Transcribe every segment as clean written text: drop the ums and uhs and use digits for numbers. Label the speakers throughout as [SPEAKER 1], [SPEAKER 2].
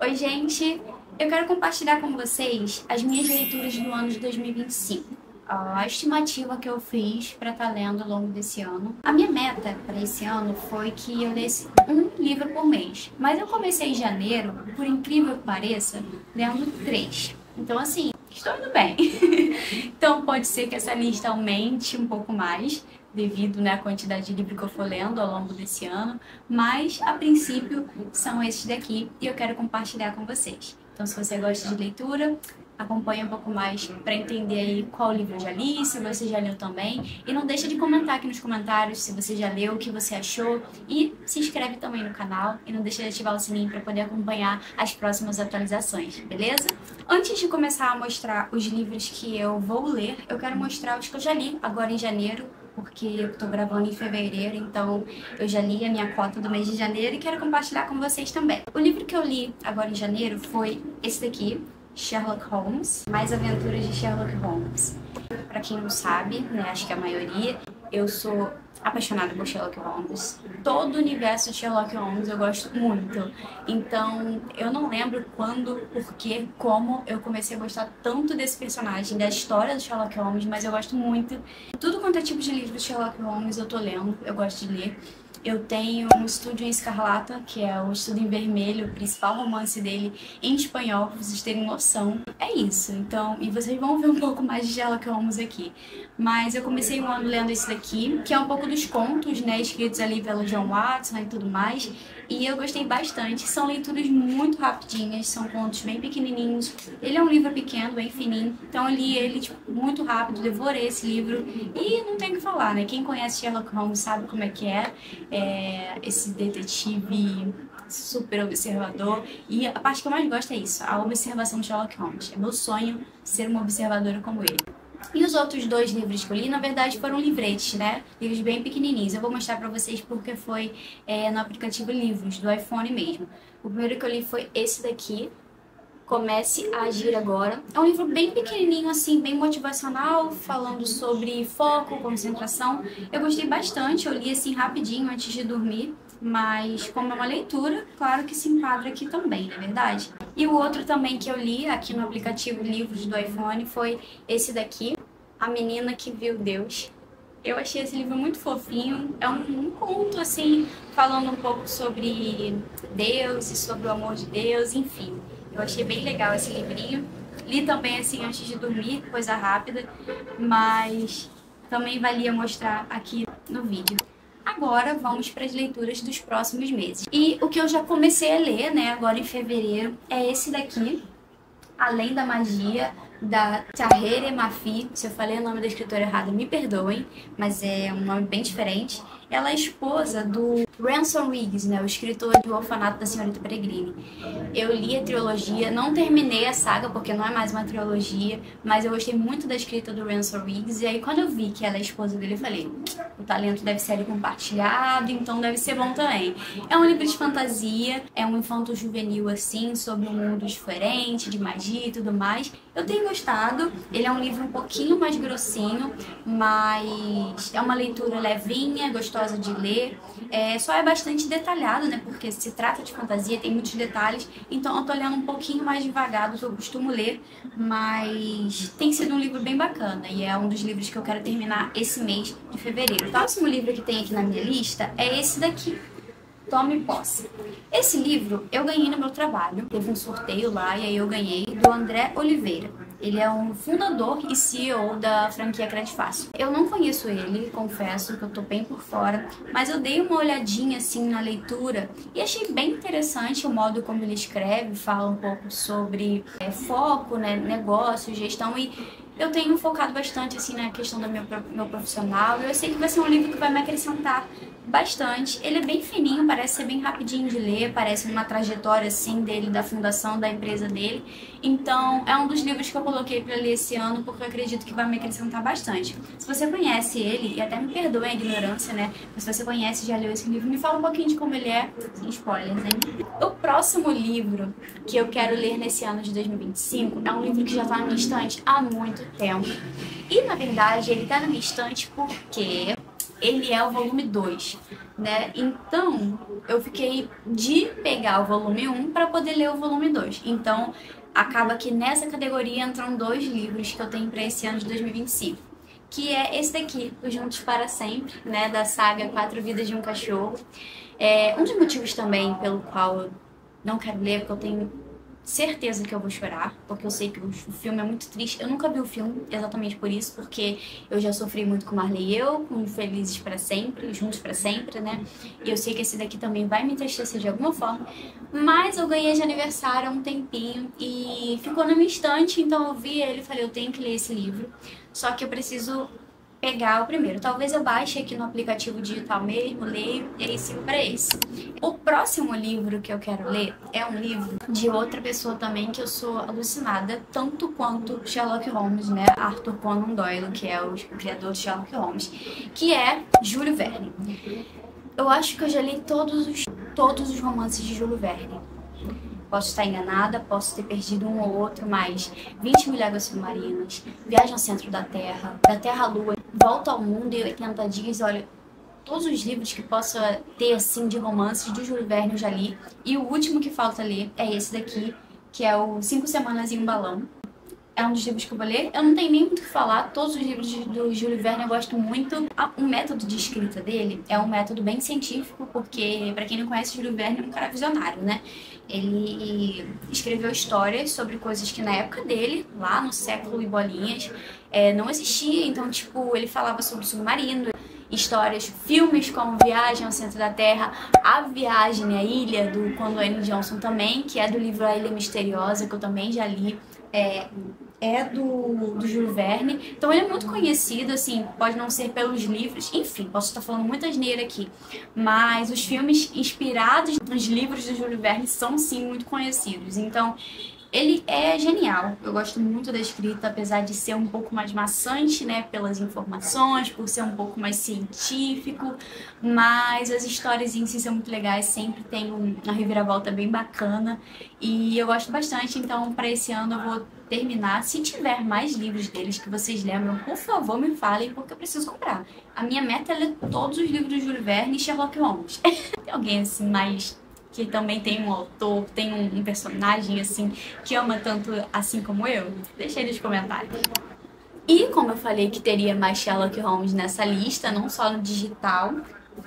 [SPEAKER 1] Oi, gente! Eu quero compartilhar com vocês as minhas leituras do ano de 2025. A estimativa que eu fiz para estar lendo ao longo desse ano. A minha meta para esse ano foi que eu lesse um livro por mês. Mas eu comecei em janeiro, por incrível que pareça, lendo 3. Então, assim, estou indo bem. Então, pode ser que essa lista aumente um pouco mais, devido, né, à quantidade de livro que eu for lendo ao longo desse ano, mas a princípio são esses daqui e eu quero compartilhar com vocês. Então, se você gosta de leitura, acompanhe um pouco mais para entender aí qual livro eu já li, se você já leu também, e não deixa de comentar aqui nos comentários se você já leu, o que você achou, e se inscreve também no canal e não deixa de ativar o sininho para poder acompanhar as próximas atualizações, beleza? Antes de começar a mostrar os livros que eu vou ler, eu quero mostrar os que eu já li agora em janeiro, porque eu tô gravando em fevereiro, então eu já li a minha cota do mês de janeiro e quero compartilhar com vocês também. O livro que eu li agora em janeiro foi esse daqui, Sherlock Holmes, Mais Aventuras de Sherlock Holmes. Pra quem não sabe, né, acho que a maioria, eu sou apaixonada por Sherlock Holmes. Todo o universo de Sherlock Holmes eu gosto muito. Então, eu não lembro quando, porquê, como eu comecei a gostar tanto desse personagem, da história do Sherlock Holmes, mas eu gosto muito. Tudo quanto é tipo de livro de Sherlock Holmes eu tô lendo, eu gosto de ler. Eu tenho um Estúdio em Escarlata, que é o Estudo em Vermelho, o principal romance dele em espanhol, pra vocês terem noção. É isso, então, e vocês vão ver um pouco mais de Sherlock Holmes aqui. Mas eu comecei o ano lendo esse daqui, que é um pouco dos contos, né, escritos ali pelo John Watson e tudo mais. E eu gostei bastante, são leituras muito rapidinhas, são contos bem pequenininhos. Ele é um livro pequeno, bem fininho, então eu li ele tipo, muito rápido, devorei esse livro. E não tem o que falar, né, quem conhece Sherlock Holmes sabe como é que é esse detetive super observador. E a parte que eu mais gosto é isso, a observação de Sherlock Holmes. É meu sonho ser uma observadora como ele. E os outros 2 livros que eu li, na verdade, foram livretes, né? Livros bem pequenininhos. Eu vou mostrar pra vocês porque foi no aplicativo Livros, do iPhone mesmo. O primeiro que eu li foi esse daqui, Comece a Agir Agora. É um livro bem pequenininho, assim, bem motivacional, falando sobre foco, concentração. Eu gostei bastante, eu li assim rapidinho antes de dormir, mas como é uma leitura, claro que se enquadra aqui também, não é verdade? E o outro também que eu li aqui no aplicativo Livros do iPhone foi esse daqui, A Menina que Viu Deus. Eu achei esse livro muito fofinho, é um conto, assim, falando um pouco sobre Deus e sobre o amor de Deus, enfim. Eu achei bem legal esse livrinho. Li também, assim, antes de dormir, coisa rápida, mas também valia mostrar aqui no vídeo. Agora vamos para as leituras dos próximos meses. E o que eu já comecei a ler, né, agora em fevereiro, é esse daqui, Além da Magia, da Tahereh Mafi. Se eu falei o nome da escritora errado, me perdoem, mas é um nome bem diferente. Ela é esposa do Ransom Riggs, né, o escritor do Orfanato da Senhorita Peregrine. Eu li a trilogia, não terminei a saga porque não é mais uma trilogia, mas eu gostei muito da escrita do Ransom Riggs, e aí quando eu vi que ela é esposa dele, eu falei, o talento deve ser ali compartilhado, então deve ser bom também. É um livro de fantasia, é um infanto-juvenil assim, sobre um mundo diferente, de magia e tudo mais. Eu tenho gostado, ele é um livro um pouquinho mais grossinho, mas é uma leitura levinha, gostosa de ler. Só é bastante detalhado, né, porque se trata de fantasia, tem muitos detalhes, então eu tô lendo um pouquinho mais devagar do que eu costumo ler, mas tem sido um livro bem bacana e é um dos livros que eu quero terminar esse mês de fevereiro. O próximo livro que tem aqui na minha lista é esse daqui, Tome Posse. Esse livro eu ganhei no meu trabalho, teve um sorteio lá e aí eu ganhei, do André Oliveira. Ele é um fundador e CEO da franquia Crédito Fácil. Eu não conheço ele, confesso que eu tô bem por fora, mas eu dei uma olhadinha assim na leitura e achei bem interessante o modo como ele escreve, fala um pouco sobre foco, né, negócio, gestão, e eu tenho focado bastante assim na questão do meu profissional. Eu sei que vai ser um livro que vai me acrescentar bastante. Ele é bem fininho, parece ser bem rapidinho de ler, parece uma trajetória assim dele, da fundação da empresa dele. Então é um dos livros que eu coloquei para ler esse ano porque eu acredito que vai me acrescentar bastante. Se você conhece ele, e até me perdoem a ignorância, né, mas se você conhece e já leu esse livro, me fala um pouquinho de como ele é, sem spoilers, hein? O próximo livro que eu quero ler nesse ano de 2025 é um livro que já tá na minha estante há muito tempo. E na verdade ele tá na minha estante porque ele é o volume 2, né? Então, eu fiquei de pegar o volume 1 para poder ler o volume 2. Então, acaba que nessa categoria entram 2 livros que eu tenho para esse ano de 2025. Que é esse daqui, o Juntos para Sempre, né? Da saga Quatro Vidas de um Cachorro. Um dos motivos também pelo qual eu não quero ler, porque eu tenho certeza que eu vou chorar, porque eu sei que o filme é muito triste. Eu nunca vi o filme exatamente por isso, porque eu já sofri muito com Marley e eu, com Felizes para Sempre, Juntos para Sempre, né? E eu sei que esse daqui também vai me entristecer de alguma forma. Mas eu ganhei de aniversário há um tempinho e ficou na minha estante, então eu vi ele e falei, eu tenho que ler esse livro. Só que eu preciso pegar o primeiro. Talvez eu baixe aqui no aplicativo digital mesmo, leio e aí sigo para esse. O próximo livro que eu quero ler é um livro de outra pessoa também que eu sou alucinada, tanto quanto Sherlock Holmes, né? Arthur Conan Doyle, que é o criador de Sherlock Holmes, que é Júlio Verne. Eu acho que eu já li todos os romances de Júlio Verne. Posso estar enganada, posso ter perdido um ou outro, mas 20 Mil Léguas Submarinas, Viagem ao Centro da Terra à Lua, Volta ao Mundo em 80 Dias, olha, todos os livros que possa ter, assim, de romances de Júlio Verne eu já li. E o último que falta ler é esse daqui, que é o 5 Semanas em um Balão. É um dos livros que eu vou ler. Eu não tenho nem muito o que falar, todos os livros do Júlio Verne eu gosto muito. O método de escrita dele é um método bem científico, porque, pra quem não conhece, Júlio Verne é um cara visionário, né? Ele escreveu histórias sobre coisas que na época dele, lá no século e bolinhas, não existia. Então, tipo, ele falava sobre submarino, histórias, filmes como Viagem ao Centro da Terra, A Viagem à Ilha, do Conor Johnson também, que é do livro A Ilha Misteriosa, que eu também já li. Do Júlio Verne. Então ele é muito conhecido, assim, pode não ser pelos livros, enfim, posso estar falando muita asneira aqui, mas os filmes inspirados nos livros do Júlio Verne são, sim, muito conhecidos. Então ele é genial, eu gosto muito da escrita, apesar de ser um pouco mais maçante, né, pelas informações, por ser um pouco mais científico, mas as histórias em si são muito legais, sempre tem uma reviravolta bem bacana e eu gosto bastante. Então para esse ano eu vou terminar. Se tiver mais livros deles que vocês lembram, por favor me falem, porque eu preciso comprar. A minha meta é ler todos os livros do Júlio Verne e Sherlock Holmes. Tem alguém assim mais que também tem um autor, tem um personagem assim que ama tanto assim como eu? Deixa aí nos comentários. E como eu falei que teria mais Sherlock Holmes nessa lista, não só no digital,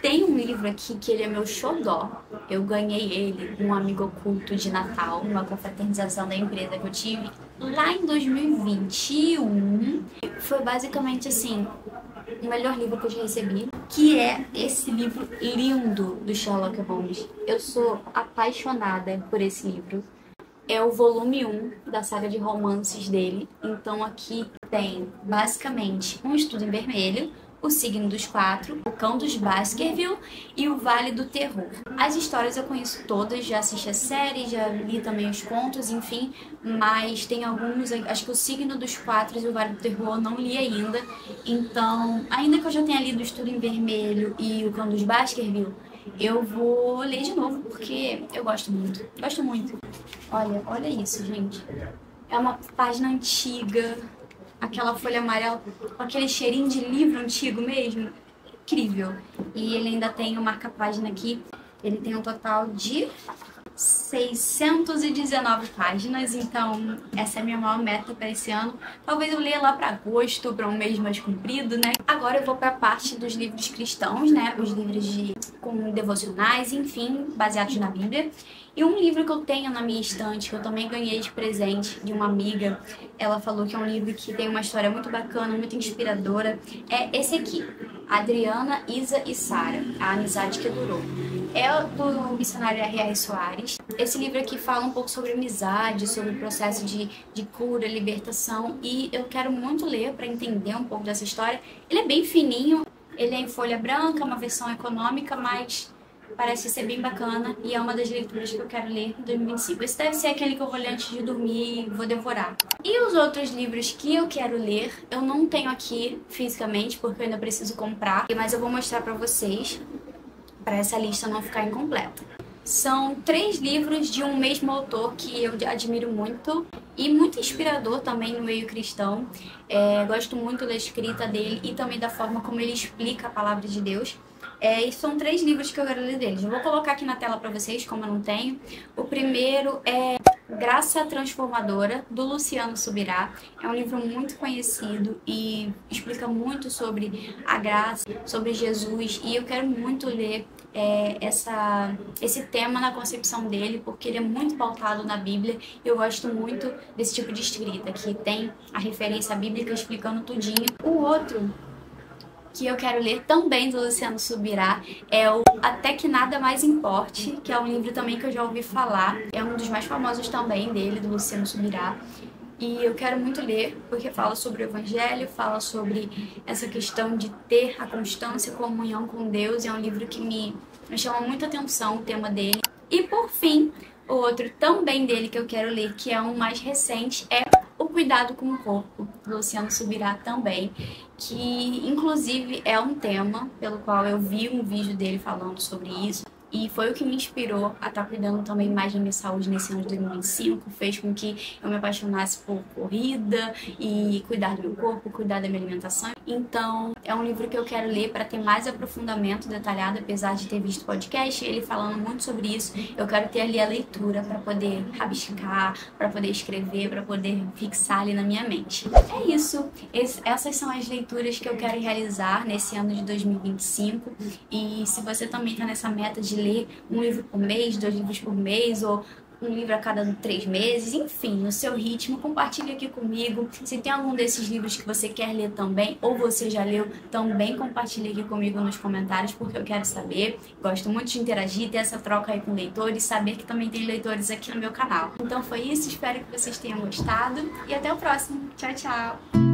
[SPEAKER 1] tem um livro aqui que ele é meu xodó. Eu ganhei ele de um amigo oculto de Natal, numa confraternização da empresa que eu tive lá em 2021. Foi basicamente assim, o melhor livro que eu já recebi, que é esse livro lindo do Sherlock Holmes. Eu sou apaixonada por esse livro. É o volume 1 da saga de romances dele. Então aqui tem basicamente Um Estudo em Vermelho, O Signo dos Quatro, O Cão dos Baskerville e O Vale do Terror. As histórias eu conheço todas, já assisti a série, já li também os contos, enfim, mas tem alguns, acho que O Signo dos Quatro e O Vale do Terror eu não li ainda. Então, ainda que eu já tenha lido O Estudo em Vermelho e O Cão dos Baskerville, eu vou ler de novo porque eu gosto muito, gosto muito. Olha isso, gente. É uma página antiga, aquela folha amarela com aquele cheirinho de livro antigo mesmo. Incrível. E ele ainda tem o marca-página aqui. Ele tem um total de 619 páginas, então essa é a minha maior meta para esse ano. Talvez eu leia lá para agosto, para um mês mais comprido, né? Agora eu vou para a parte dos livros cristãos, né? Os livros com devocionais, enfim, baseados na Bíblia. E um livro que eu tenho na minha estante, que eu também ganhei de presente de uma amiga, ela falou que é um livro que tem uma história muito bacana, muito inspiradora, é esse aqui, Adriana, Isa e Sara, A Amizade que Durou. É do missionário R.R. Soares. Esse livro aqui fala um pouco sobre amizade, sobre o processo de cura, libertação, e eu quero muito ler para entender um pouco dessa história. Ele é bem fininho, ele é em folha branca, uma versão econômica, mas parece ser bem bacana e é uma das leituras que eu quero ler em 2025. Esse deve ser aquele que eu vou ler antes de dormir e vou devorar. E os outros livros que eu quero ler, eu não tenho aqui fisicamente, porque eu ainda preciso comprar, mas eu vou mostrar pra vocês, para essa lista não ficar incompleta. São 3 livros de um mesmo autor que eu admiro muito e muito inspirador também no meio cristão. Gosto muito da escrita dele e também da forma como ele explica a palavra de Deus. E são 3 livros que eu quero ler deles. Eu vou colocar aqui na tela para vocês, como eu não tenho. O primeiro é Graça Transformadora, do Luciano Subirá. É um livro muito conhecido e explica muito sobre a graça, sobre Jesus. E eu quero muito ler esse tema na concepção dele, porque ele é muito pautado na Bíblia. E eu gosto muito desse tipo de escrita, que tem a referência bíblica explicando tudinho. O outro que eu quero ler também do Luciano Subirá é o Até Que Nada Mais Importe, que é um livro também que eu já ouvi falar. É um dos mais famosos também dele, do Luciano Subirá. E eu quero muito ler, porque fala sobre o Evangelho, fala sobre essa questão de ter a constância e comunhão com Deus. É um livro que me chama muita atenção, o tema dele. E por fim, o outro também dele que eu quero ler, que é um mais recente, é O Cuidado com o Corpo, do Luciano Subirá também, que inclusive é um tema pelo qual eu vi um vídeo dele falando sobre isso. E foi o que me inspirou a estar cuidando também mais da minha saúde nesse ano de 2025. Fez com que eu me apaixonasse por corrida e cuidar do meu corpo, cuidar da minha alimentação. Então, é um livro que eu quero ler para ter mais aprofundamento detalhado, apesar de ter visto podcast, ele falando muito sobre isso. Eu quero ter ali a leitura para poder rabiscar, para poder escrever, para poder fixar ali na minha mente. É isso. Essas são as leituras que eu quero realizar nesse ano de 2025. E se você também está nessa meta de ler um livro por mês, 2 livros por mês, ou um livro a cada 3 meses, enfim, no seu ritmo, compartilhe aqui comigo. Se tem algum desses livros que você quer ler também, ou você já leu, também compartilhe aqui comigo nos comentários, porque eu quero saber. Gosto muito de interagir, ter essa troca aí com leitores, saber que também tem leitores aqui no meu canal. Então foi isso, espero que vocês tenham gostado e até o próximo. Tchau, tchau!